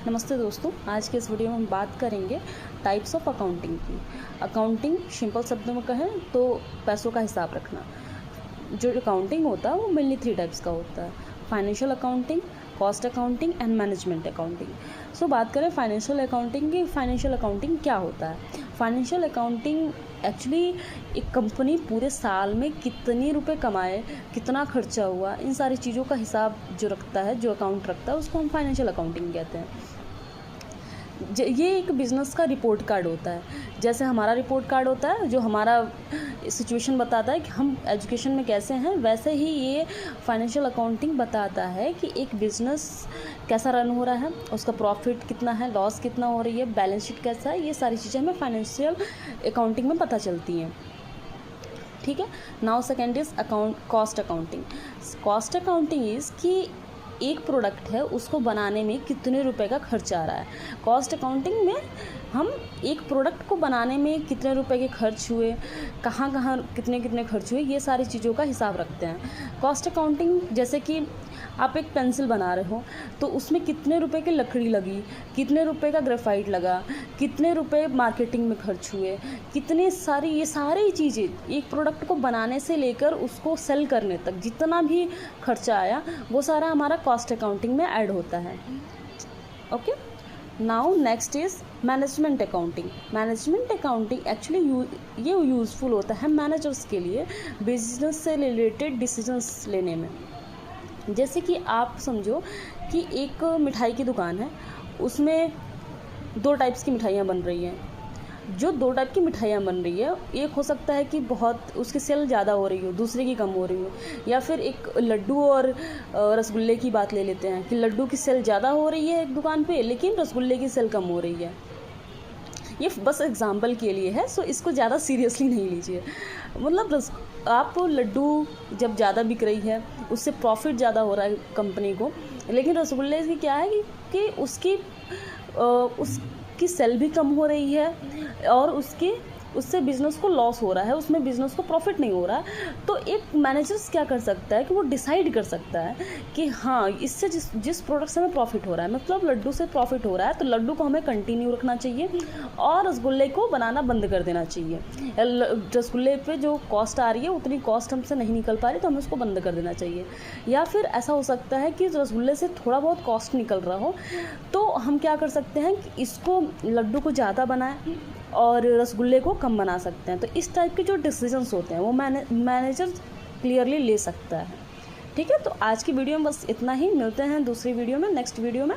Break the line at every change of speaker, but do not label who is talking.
नमस्ते दोस्तों, आज के इस वीडियो में हम बात करेंगे टाइप्स ऑफ अकाउंटिंग की। अकाउंटिंग सिंपल शब्दों में कहें तो पैसों का हिसाब रखना। जो अकाउंटिंग होता है वो मेनली 3 टाइप्स का होता है: financial accounting, cost accounting and management accounting. So बात करें फाइनेंशियल अकाउंटिंग की। फाइनेंशियल अकाउंटिंग क्या होता है? फाइनेंशियल अकाउंटिंग एक्चुअली एक कंपनी पूरे साल में कितने रुपए कमाए, कितना खर्चा हुआ, इन सारी चीज़ों का हिसाब जो रखता है, जो अकाउंट रखता है, उसको हम फाइनेंशियल अकाउंटिंग कहते हैं। ये एक बिज़नेस का रिपोर्ट कार्ड होता है। जैसे हमारा रिपोर्ट कार्ड होता है जो हमारा सिचुएशन बताता है कि हम एजुकेशन में कैसे हैं, वैसे ही ये फाइनेंशियल अकाउंटिंग बताता है कि एक बिज़नेस कैसा रन हो रहा है, उसका प्रॉफिट कितना है, लॉस कितना हो रही है, बैलेंस शीट कैसा है। ये सारी चीज़ें हमें फाइनेंशियल अकाउंटिंग में पता चलती हैं। ठीक है। Now second is cost accounting. Cost accounting is कि एक प्रोडक्ट है, उसको बनाने में कितने रुपए का खर्च आ रहा है। कॉस्ट अकाउंटिंग में हम एक प्रोडक्ट को बनाने में कितने रुपए के खर्च हुए, कहाँ कहाँ कितने कितने खर्च हुए, ये सारी चीज़ों का हिसाब रखते हैं। कॉस्ट अकाउंटिंग जैसे कि आप एक पेंसिल बना रहे हो तो उसमें कितने रुपए की लकड़ी लगी, कितने रुपए का ग्रेफाइट लगा, कितने रुपए मार्केटिंग में खर्च हुए, कितने सारी ये सारी चीज़ें एक प्रोडक्ट को बनाने से लेकर उसको सेल करने तक जितना भी खर्चा आया वो सारा हमारा कॉस्ट अकाउंटिंग में ऐड होता है। Okay. Now next is management accounting. Management accounting actually ये यूज़फुल होता है मैनेजर्स के लिए बिजनेस से रिलेटेड डिसीजंस लेने में। जैसे कि आप समझो कि एक मिठाई की दुकान है, उसमें 2 टाइप्स की मिठाइयाँ बन रही हैं। जो 2 टाइप की मिठाइयाँ बन रही है, एक हो सकता है कि बहुत उसकी सेल ज़्यादा हो रही हो, दूसरे की कम हो रही हो। या फिर एक लड्डू और रसगुल्ले की बात ले लेते हैं कि लड्डू की सेल ज़्यादा हो रही है एक दुकान पे, लेकिन रसगुल्ले की सेल कम हो रही है। ये बस एग्जाम्पल के लिए है, सो इसको ज़्यादा सीरियसली नहीं लीजिए। मतलब आप लड्डू जब ज़्यादा बिक रही है, उससे प्रॉफिट ज़्यादा हो रहा है कंपनी को, लेकिन रसगुल्ले की क्या है कि उसकी सेल भी कम हो रही है और उससे बिज़नेस को लॉस हो रहा है, उसमें बिज़नेस को प्रॉफिट नहीं हो रहा है। तो एक मैनेजर्स क्या कर सकता है कि वो डिसाइड कर सकता है कि हाँ, इससे जिस प्रोडक्ट से हमें प्रॉफिट हो रहा है, मतलब लड्डू से प्रॉफिट हो रहा है, तो लड्डू को हमें कंटिन्यू रखना चाहिए और रसगुल्ले को बनाना बंद कर देना चाहिए। रसगुल्ले पे जो कॉस्ट आ रही है उतनी कॉस्ट हमसे नहीं निकल पा रही, तो हमें उसको बंद कर देना चाहिए। या फिर ऐसा हो सकता है कि रसगुल्ले से थोड़ा बहुत कॉस्ट निकल रहा हो, तो हम क्या कर सकते हैं कि इसको लड्डू को ज़्यादा बनाएं और रसगुल्ले को कम बना सकते हैं। तो इस टाइप के जो डिसीजंस होते हैं वो मैनेजर क्लियरली ले सकता है। ठीक है। तो आज की वीडियो में बस इतना ही। मिलते हैं दूसरी वीडियो में, नेक्स्ट वीडियो में।